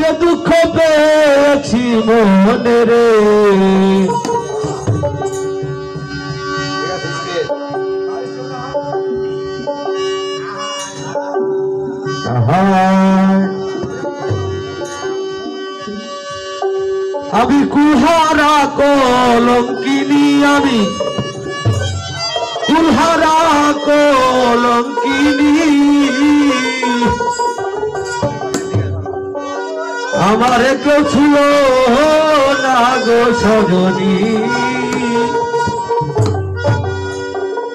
যে দুঃখ পেয়েছি মনে রে আমি কুলহারা কলঙ্কিনী আমি কুলহারা কলঙ্কিনী আমার কেউ ছিল না গো সজনী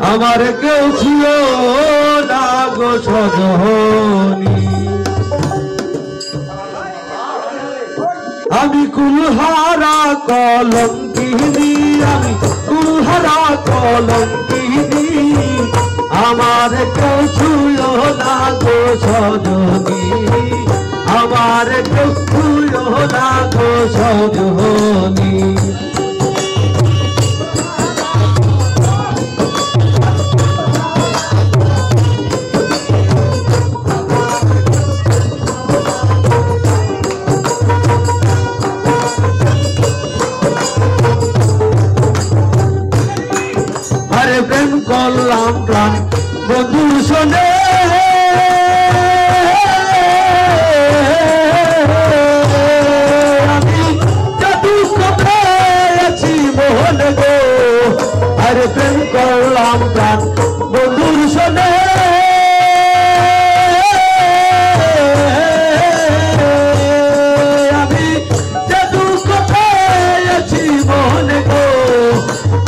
আমার কেউ ছিল না গো সজনী আমি কুলহারা কলঙ্কিনী আমি কুলহারা কলঙ্কিনী আমার কেউ ছিল না গো সজনী আমার কেউ ছিল না গো সজনী প্রেম করলাম প্রাণ বন্ধু শোনে আমি দুঃখ পেয়েছি মোহন গো আরে প্রেম করলাম প্রাণ বন্ধুর শোনে আমি দুঃখ পেয়েছি মোহন গো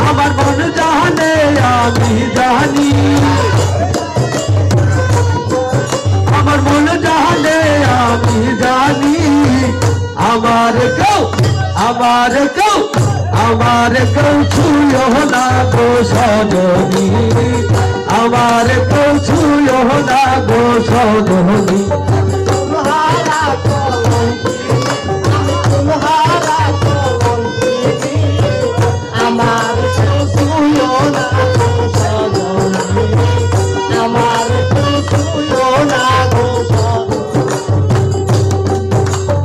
আমার মন জানে আমি জানি আমার মন জানে আমি জানি আমার কেউ ছুঁয় না গো সজনী আমার কেউ ছুঁয় না গো সজনী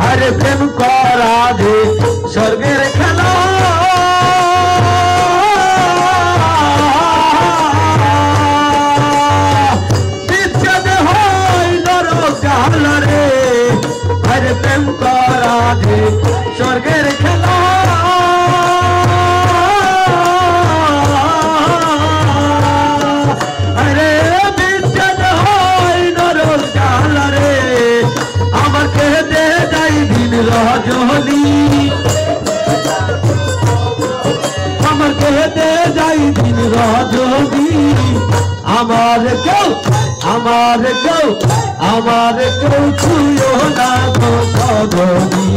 আরে প্রেম করা যে স্বর্গের খেলা বিচ্ছেদ হয় নরকাল রে আরে প্রেম করা যে স্বর্গের খেলা আরে বিচ্ছেদ হয় নরকাল রে আমার কেঁদে যাই দিন রজনী আমার কেঁদে যাই দিন রজনী আমার কেউ ছুঁয় না গো সজনী